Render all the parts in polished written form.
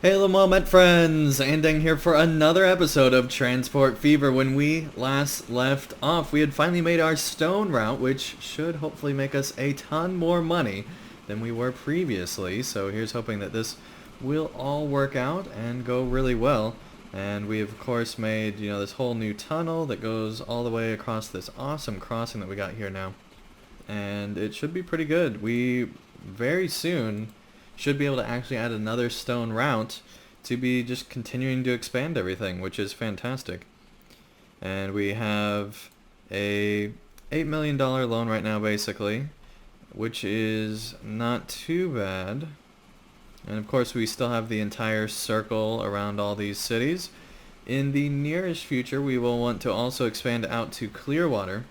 Hey Moment friends, Andang here for another episode of Transport Fever. When we last left off, we had finally made our stone route, which should hopefully make us a ton more money than we were previously. So here's hoping that this will all work out and go really well. And we of course made, this whole new tunnel that goes all the way across this awesome crossing that we got here now. And it should be pretty good. We very soon should be able to actually add another stone route to be just continuing to expand everything, which is fantastic. And we have a $8 million loan right now basically, which is not too bad. And of course we still have the entire circle around all these cities. In the nearest future we will want to also expand out to Clearwater,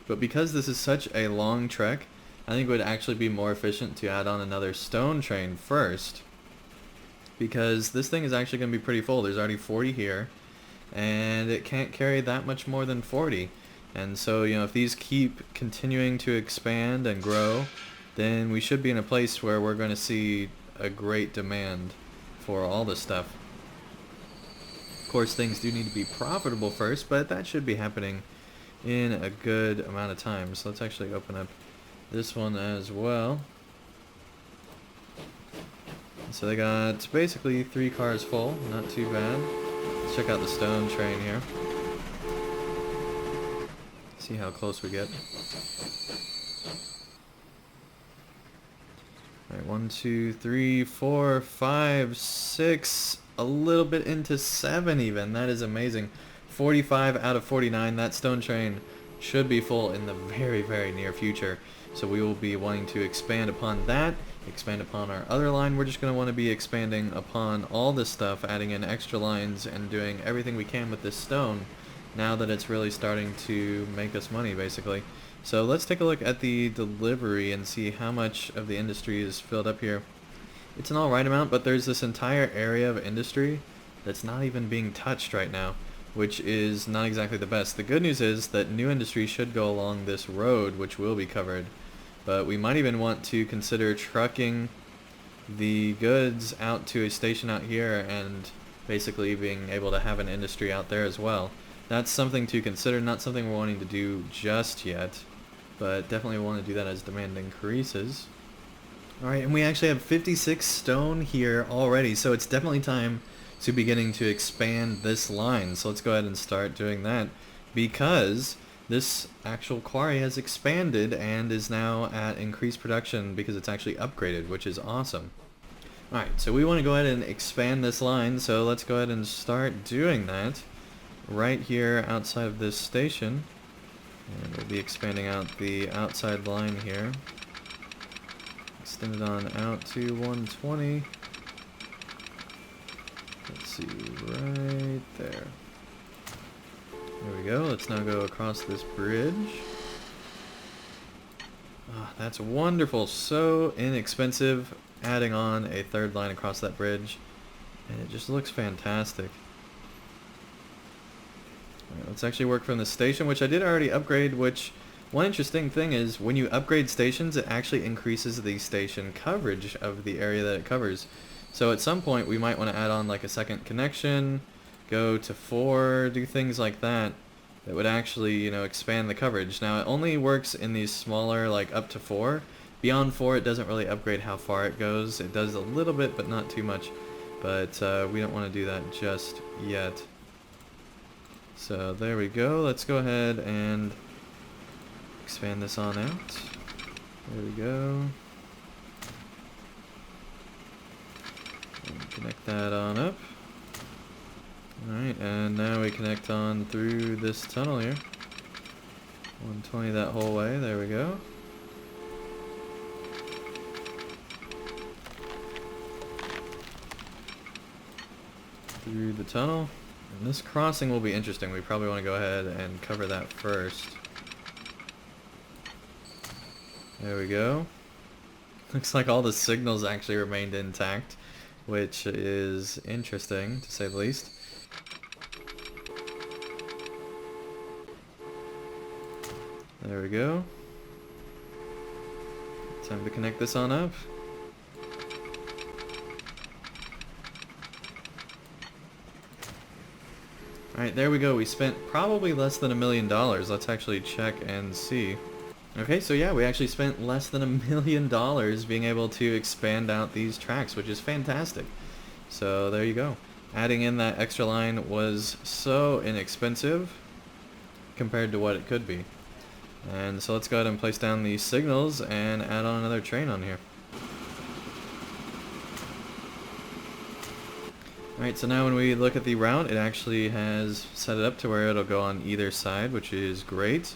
but because this is such a long trek, I think it would actually be more efficient to add on another stone train first, because this thing is actually going to be pretty full. There's already 40 here, and it can't carry that much more than 40. And so, if these keep continuing to expand and grow, then we should be in a place where we're going to see a great demand for all this stuff. Of course, things do need to be profitable first, but that should be happening in a good amount of time. So let's actually open up this one as well. So they got basically 3 cars full, not too bad. Let's check out the stone train here. See how close we get. Alright, 1, 2, 3, 4, 5, 6, a little bit into 7 even. That is amazing. 45 out of 49. That stone train should be full in the very, very near future. So we will be wanting to expand upon that, expand upon our other line. We're just going to want to be expanding upon all this stuff, adding in extra lines and doing everything we can with this stone now that it's really starting to make us money basically. So let's take a look at the delivery and see how much of the industry is filled up here. It's an alright amount, but there's this entire area of industry that's not even being touched right now, which is not exactly the best. The good news is that new industry should go along this road, which will be covered. But we might even want to consider trucking the goods out to a station out here and basically being able to have an industry out there as well. That's something to consider, not something we're wanting to do just yet, but definitely want to do that as demand increases. Alright, and we actually have 56 stone here already, so it's definitely time to beginning to expand this line. So let's go ahead and start doing that, because this actual quarry has expanded and is now at increased production because it's actually upgraded, which is awesome. Alright, so we want to go ahead and expand this line, so let's go ahead and start doing that right here outside of this station. And we'll be expanding out the outside line here. Extend it on out to 120. Let's see, right there. There we go. Let's now go across this bridge. Oh, that's wonderful. So inexpensive, adding on a third line across that bridge. And it just looks fantastic. Alright, let's actually work from the station, which I did already upgrade, which one interesting thing is when you upgrade stations, it actually increases the station coverage of the area that it covers. So at some point we might want to add on like a second connection, go to 4, do things like that that would actually, expand the coverage. Now it only works in these smaller, like up to 4. Beyond 4 it doesn't really upgrade how far it goes. It does a little bit, but not too much. But we don't want to do that just yet. So there we go. Let's go ahead and expand this on out. There we go. And connect that on up. Alright, and now we connect on through this tunnel here. 120 that whole way, there we go. Through the tunnel. And this crossing will be interesting. We probably want to go ahead and cover that first. There we go. Looks like all the signals actually remained intact, which is interesting to say the least. There we go. Time to connect this on up. Alright, there we go. We spent probably less than $1 million. Let's actually check and see. Okay, so yeah, we actually spent less than $1 million being able to expand out these tracks, which is fantastic. So there you go. Adding in that extra line was so inexpensive compared to what it could be. And so let's go ahead and place down these signals and add on another train on here. Alright, so now when we look at the route, it actually has set it up to where it'll go on either side, which is great.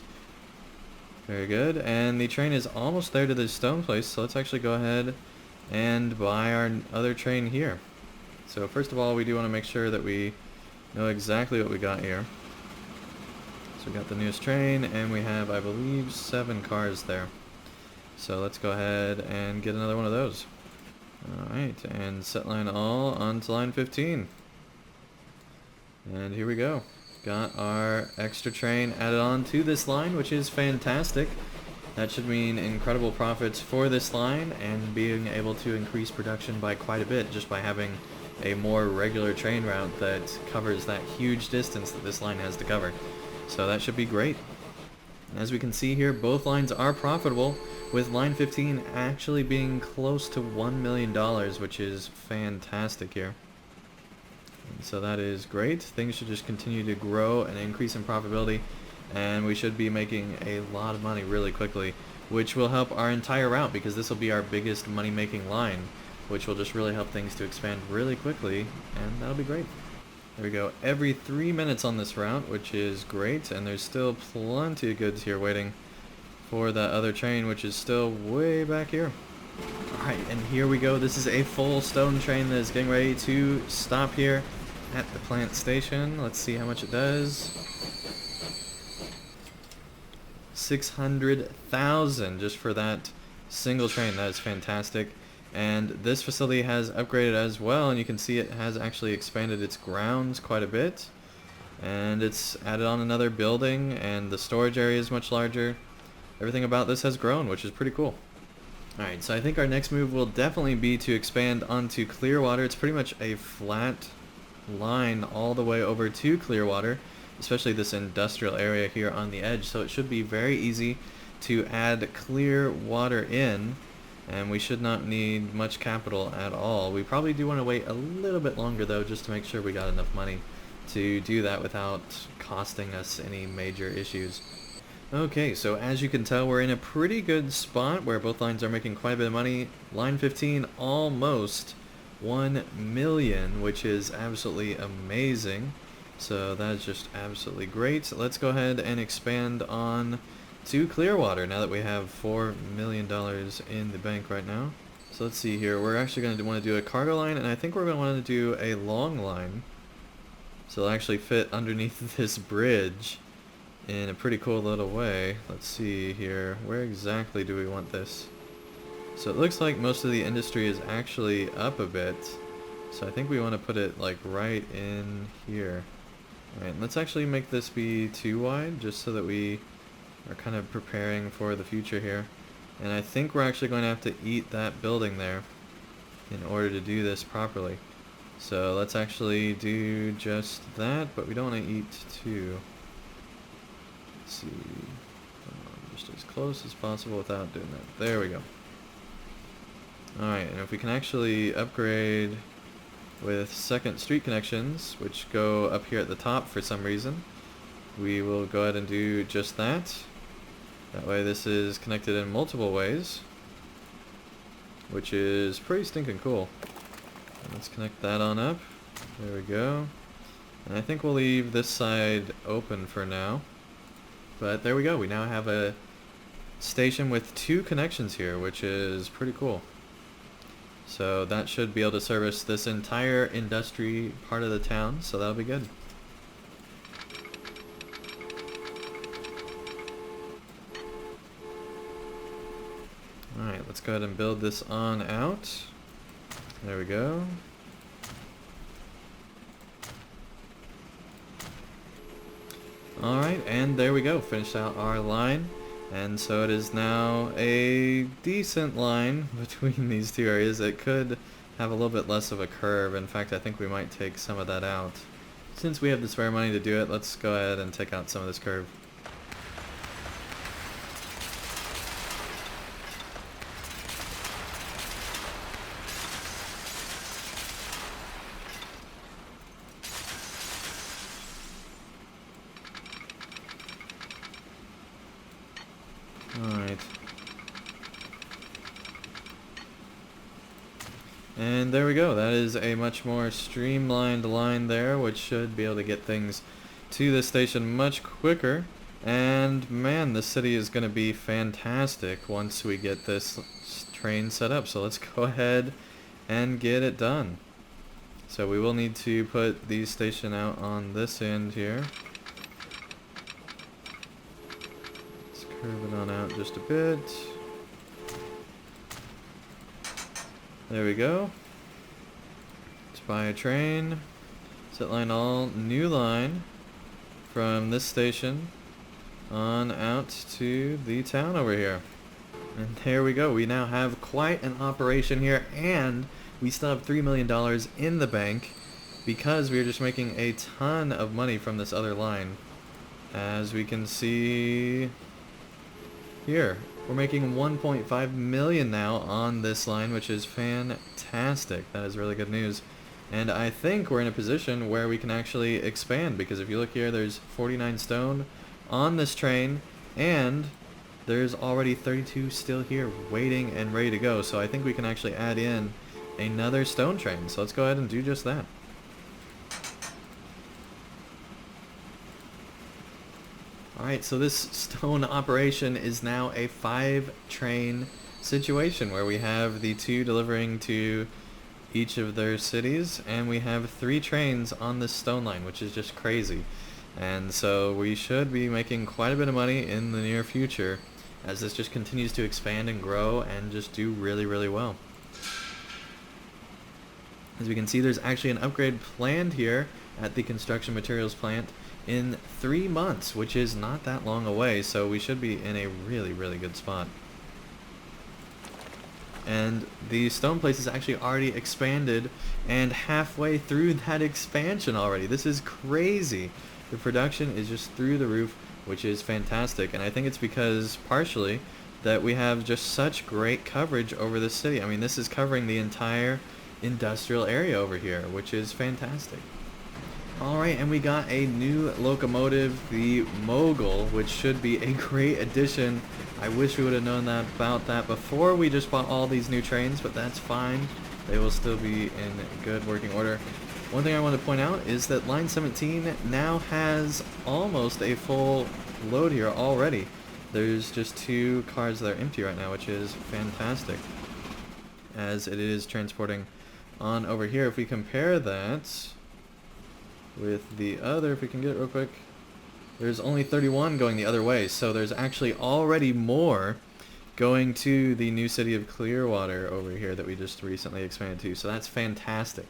Very good. And the train is almost there to the stone place, so let's actually go ahead and buy our other train here. So first of all, we do want to make sure that we know exactly what we got here. So we got the newest train, and we have, I believe, 7 cars there. So let's go ahead and get another one of those. Alright, and set line all onto line 15. And here we go. Got our extra train added on to this line, which is fantastic. That should mean incredible profits for this line and being able to increase production by quite a bit just by having a more regular train route that covers that huge distance that this line has to cover. So that should be great. As we can see here, both lines are profitable, with line 15 actually being close to $1 million, which is fantastic here. And so that is great. Things should just continue to grow and increase in profitability, and we should be making a lot of money really quickly, which will help our entire route because this will be our biggest money-making line, which will just really help things to expand really quickly, and that'll be great. There we go. Every 3 minutes on this route, which is great, and there's still plenty of goods here waiting for that other train, which is still way back here. Alright, and here we go. This is a full stone train that is getting ready to stop here at the plant station. Let's see how much it does. 600,000 just for that single train. That is fantastic. And this facility has upgraded as well, and you can see it has actually expanded its grounds quite a bit. And it's added on another building, and the storage area is much larger. Everything about this has grown, which is pretty cool. Alright, so I think our next move will definitely be to expand onto Clearwater. It's pretty much a flat line all the way over to Clearwater, especially this industrial area here on the edge. So it should be very easy to add Clearwater in, and we should not need much capital at all. We probably do want to wait a little bit longer though, just to make sure we got enough money to do that without costing us any major issues. Okay, so as you can tell, we're in a pretty good spot where both lines are making quite a bit of money. Line 15 almost 1 million, which is absolutely amazing. So that is just absolutely great. Let's go ahead and expand on to Clearwater now that we have $4 million in the bank right now. So let's see here. We're actually going to want to do a cargo line, and I think we're going to want to do a long line. So it'll actually fit underneath this bridge in a pretty cool little way. Let's see here. Where exactly do we want this? So it looks like most of the industry is actually up a bit. So I think we want to put it like right in here. Alright, let's actually make this be too wide just so that we are kind of preparing for the future here. And I think we're actually going to have to eat that building there in order to do this properly. So let's actually do just that, but we don't want to eat two. Let's see. Just as close as possible without doing that. There we go. Alright, and if we can actually upgrade with second street connections, which go up here at the top for some reason, we will go ahead and do just that. That way this is connected in multiple ways, which is pretty stinking cool. Let's connect that on up. There we go. And I think we'll leave this side open for now. But there we go. We now have a station with 2 connections here, which is pretty cool. So that should be able to service this entire industry part of the town, so that'll be good. Alright, let's go ahead and build this on out. There we go. Alright, and there we go. Finished out our line. And so it is now a decent line between these two areas. It could have a little bit less of a curve. In fact, I think we might take some of that out since we have the spare money to do it, let's go ahead and take out some of this curve. Alright. And there we go. That is a much more streamlined line there, which should be able to get things to the station much quicker. And man, this city is going to be fantastic once we get this train set up. So let's go ahead and get it done. So we will need to put the station out on this end here. Let's curve it on out just a bit. There we go. Let's buy a train. Set line all, new line from this station on out to the town over here. And there we go. We now have quite an operation here, and we still have $3 million in the bank because we're just making a ton of money from this other line. As we can see here, we're making 1.5 million now on this line, which is fantastic. That is really good news. And I think we're in a position where we can actually expand, because if you look here, there's 49 stone on this train, and there's already 32 still here waiting and ready to go. So I think we can actually add in another stone train. So let's go ahead and do just that. Alright, so this stone operation is now a 5-train situation where we have the 2 delivering to each of their cities, and we have 3 trains on this stone line, which is just crazy. And so we should be making quite a bit of money in the near future as this just continues to expand and grow and just do really, really well. As we can see, there's actually an upgrade planned here at the construction materials plant in 3 months, which is not that long away, so we should be in a really, really good spot. And the stone place is actually already expanded and halfway through that expansion already. This is crazy. The production is just through the roof, which is fantastic, and I think it's because partially that we have just such great coverage over the city. I mean, this is covering the entire industrial area over here, which is fantastic. Alright, and we got a new locomotive, the Mogul, which should be a great addition. I wish we would have known about that before we just bought all these new trains, but that's fine. They will still be in good working order. One thing I want to point out is that line 17 now has almost a full load here already. There's just 2 cars that are empty right now, which is fantastic, as it is transporting on over here. If we compare that with the other, if we can get it real quick, there's only 31 going the other way, so there's actually already more going to the new city of Clearwater over here that we just recently expanded to, so that's fantastic.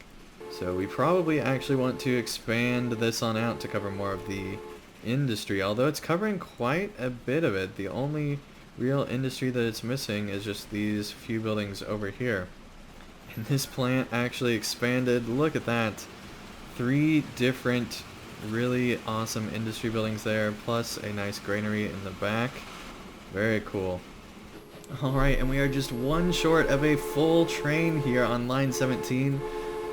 So we probably actually want to expand this on out to cover more of the industry, although it's covering quite a bit of it. The only real industry that it's missing is just these few buildings over here. And this plant actually expanded, look at that, 3 different really awesome industry buildings there, plus a nice granary in the back. Very cool. Alright, and we are just 1 short of a full train here on line 17.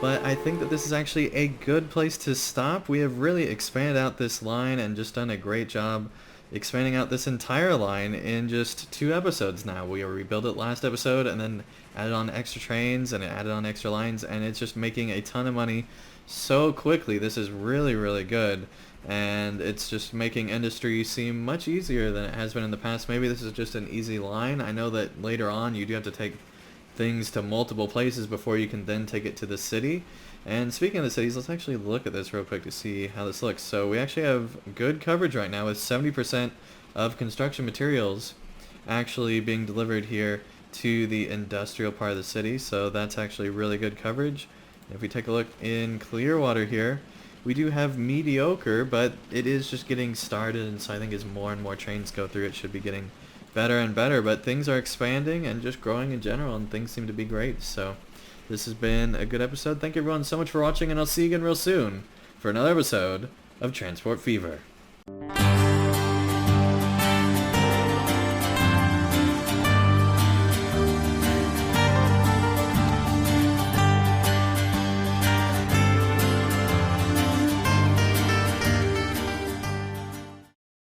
But I think that this is actually a good place to stop. We have really expanded out this line and just done a great job expanding out this entire line in just 2 episodes now. We rebuilt it last episode and then added on extra trains and added on extra lines, and it's just making a ton of money so quickly. This is really, really good, and it's just making industry seem much easier than it has been in the past. Maybe this is just an easy line. I know that later on you do have to take things to multiple places before you can then take it to the city. And speaking of the cities, let's actually look at this real quick to see how this looks. So we actually have good coverage right now with 70% of construction materials actually being delivered here to the industrial part of the city, so that's actually really good coverage. If we take a look in Clearwater here, we do have mediocre, but it is just getting started, and so I think as more and more trains go through, it should be getting better and better. But things are expanding and just growing in general, and things seem to be great. So this has been a good episode. Thank you everyone so much for watching, and I'll see you again real soon. for another episode of Transport Fever.